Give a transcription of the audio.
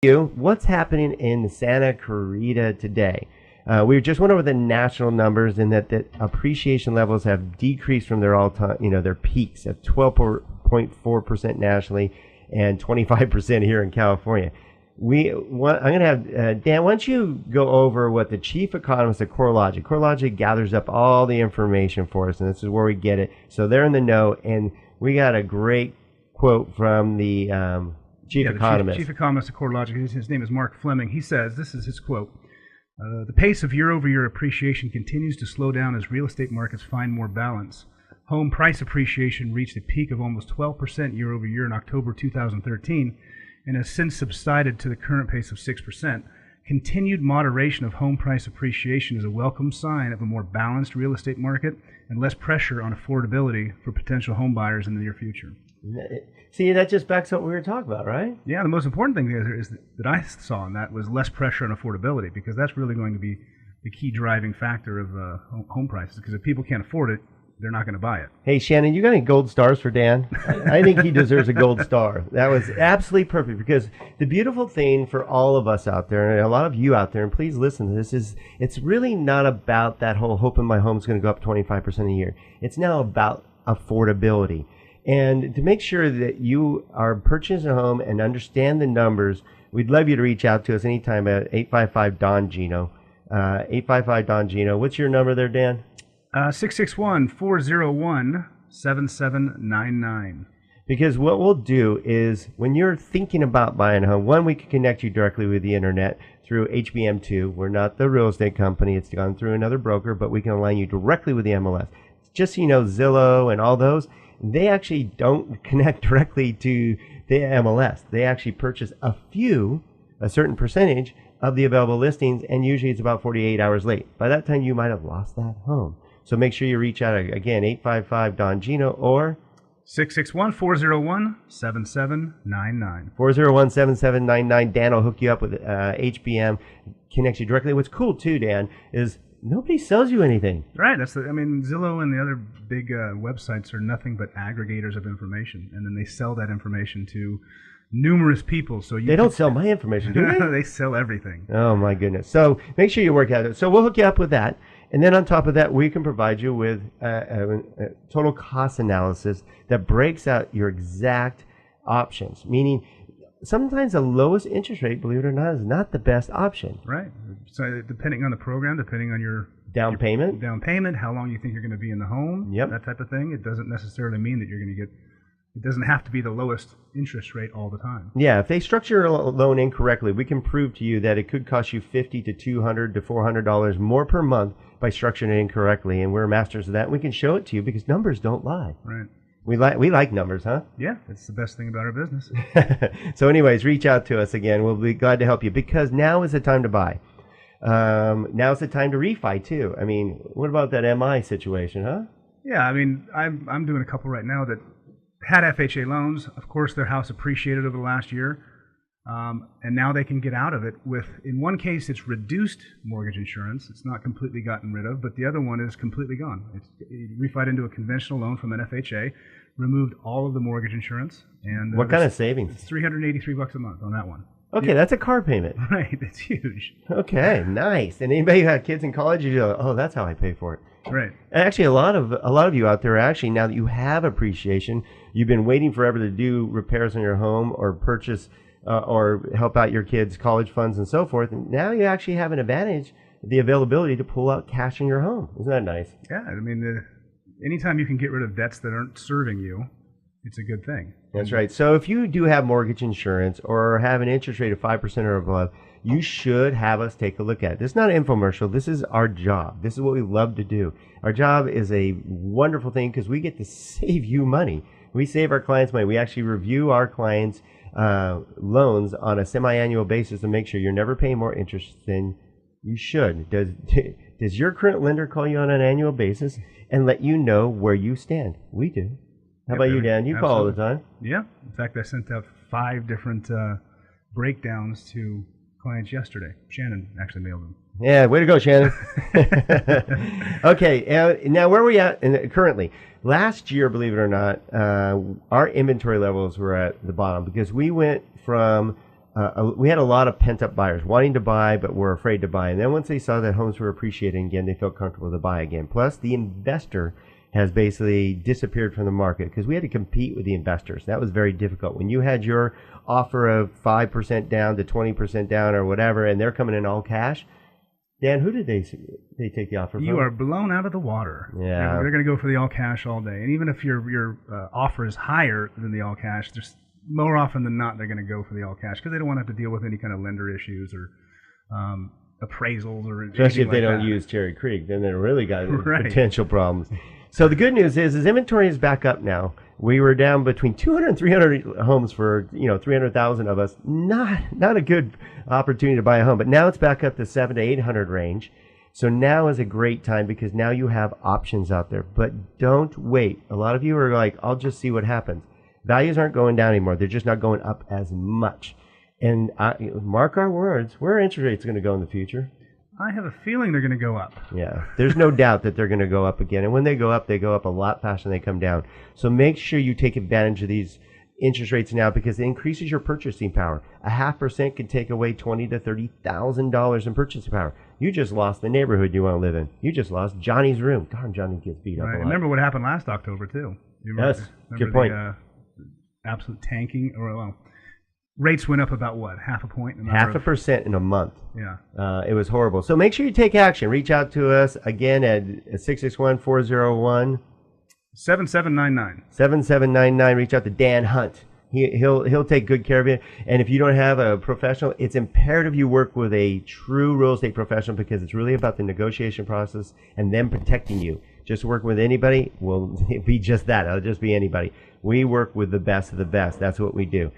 What's happening in Santa Clarita today? We just went over the national numbers and that appreciation levels have decreased from their all-time, their peaks of 12.4% nationally and 25% here in California. I'm going to have Dan, why don't you go over what the chief economist at CoreLogic. CoreLogic gathers up all the information for us, and this is where we get it. So they're in the know, and we got a great quote from the chief economist. Chief economist at CoreLogic, his name is Mark Fleming. He says, this is his quote, the pace of year-over-year appreciation continues to slow down as real estate markets find more balance. Home price appreciation reached a peak of almost 12% year-over-year in October 2013 and has since subsided to the current pace of 6%. Continued moderation of home price appreciation is a welcome sign of a more balanced real estate market and less pressure on affordability for potential home buyers in the near future. See, that just backs up what we were talking about, right? Yeah, the most important thing is that I saw in that was less pressure on affordability, because that's really going to be the key driving factor of home prices, because if people can't afford it, they're not going to buy it. Hey, Shannon, you got any gold stars for Dan? I think he deserves a gold star. That was absolutely perfect, because the beautiful thing for all of us out there, and a lot of you out there, and please listen to this, is it's really not about that whole hoping my home's going to go up 25% a year. It's now about affordability. And to make sure that you are purchasing a home and understand the numbers, we'd love you to reach out to us anytime at 855-DON-GINO. 855-DON-GINO. What's your number there, Dan? 661-401-7799. Because what we'll do is, when you're thinking about buying a home, one, we can connect you directly with the internet through HBM2. We're not the real estate company. It's gone through another broker, but we can align you directly with the MLS. Just so you know, Zillow and all those, they actually don't connect directly to the MLS. They actually purchase a certain percentage of the available listings, and usually it's about 48 hours late. By that time, you might have lost that home. So make sure you reach out again, 855-DON-GINO or 661-401-7799. 401-7799. Dan will hook you up with HBM, connects you directly. What's cool too, Dan, is nobody sells you anything. Right. Zillow and the other big websites are nothing but aggregators of information, and then they sell that information to numerous people. So they don't sell my information, do they? They sell everything. Oh my goodness. So make sure you work out. So we'll hook you up with that, and then on top of that, we can provide you with a total cost analysis that breaks out your exact options. Meaning, sometimes the lowest interest rate, believe it or not, is not the best option. Right. So depending on the program, depending on your down payment, how long you think you're going to be in the home, that type of thing, it doesn't necessarily mean that you're going to get. It doesn't have to be the lowest interest rate all the time. Yeah, if they structure a loan incorrectly, we can prove to you that it could cost you $50 to $200 to $400 more per month by structuring it incorrectly, and we're masters of that. We can show it to you because numbers don't lie. Right. We like numbers, huh? Yeah, it's the best thing about our business. So anyways, reach out to us again. We'll be glad to help you, because now is the time to buy. Now is the time to refi too. I mean, what about that MI situation, huh? Yeah, I mean, I'm doing a couple right now that had FHA loans. Of course, their house appreciated over the last year, and now they can get out of it with, in one case, it's reduced mortgage insurance. It's not completely gotten rid of, but the other one is completely gone. It's refied into a conventional loan from an FHA, removed all of the mortgage insurance. And what kind of savings? It's $383 a month on that one. Okay, that's a car payment. Right, it's huge. Okay, nice. And anybody who had kids in college, you go, oh, that's how I pay for it. Right. And actually, a lot of you out there, actually, now that you have appreciation, you've been waiting forever to do repairs on your home or purchase or help out your kids' college funds and so forth. And now you actually have an advantage, the availability to pull out cash in your home. Isn't that nice? Yeah, I mean, anytime you can get rid of debts that aren't serving you, it's a good thing. That's right. So if you do have mortgage insurance or have an interest rate of 5% or above, you should have us take a look at it. This is not an infomercial. This is our job. This is what we love to do. Our job is a wonderful thing because we get to save you money. We save our clients money. We actually review our clients' loans on a semi-annual basis to make sure you're never paying more interest than you should. Does your current lender call you on an annual basis and let you know where you stand? We do. How about you, Dan? You call all the time. Yeah. In fact, I sent out 5 different breakdowns to clients yesterday. Shannon actually mailed them. Yeah, way to go, Shannon. Okay, now where are we at currently? Last year, believe it or not, our inventory levels were at the bottom because we went from we had a lot of pent-up buyers wanting to buy but were afraid to buy. And then once they saw that homes were appreciating again, they felt comfortable to buy again. Plus, the investor has basically disappeared from the market because we had to compete with the investors. That was very difficult. When you had your offer of 5% down to 20% down or whatever, and they're coming in all cash, Dan, who did they take the offer from? You are blown out of the water. Yeah. They're going to go for the all cash all day. And even if your offer is higher than the all cash, there's more often than not they're going to go for the all cash because they don't want to have to deal with any kind of lender issues or appraisals or especially if they like don't that. use Cherry Creek, then they're really got Right. potential problems. So the good news is inventory is back up now. We were down between 200 and 300 homes for 300,000 of us. Not a good opportunity to buy a home, but now it's back up to 700 to 800 range. So now is a great time because now you have options out there. But don't wait. A lot of you are like, I'll just see what happens. Values aren't going down anymore. They're just not going up as much. And mark our words, where are interest rates going to go in the future? I have a feeling they're going to go up. Yeah, there's no doubt that they're going to go up again. And when they go up a lot faster than they come down. So make sure you take advantage of these interest rates now because it increases your purchasing power. 0.5% can take away $20,000 to $30,000 in purchasing power. You just lost the neighborhood you want to live in. You just lost Johnny's room. Darn, Johnny gets beat up a lot. Remember what happened last October, too. You remember, Yes, good point. The absolute tanking, rates went up about what, 0.5 point? 0.5% in a month. Yeah. It was horrible. So make sure you take action. Reach out to us again at 661-401. 7799. 7799. Reach out to Dan Hunt. He'll take good care of you. And if you don't have a professional, it's imperative you work with a true real estate professional because it's really about the negotiation process and them protecting you. Just work with anybody will be just that. It'll just be anybody. We work with the best of the best. That's what we do.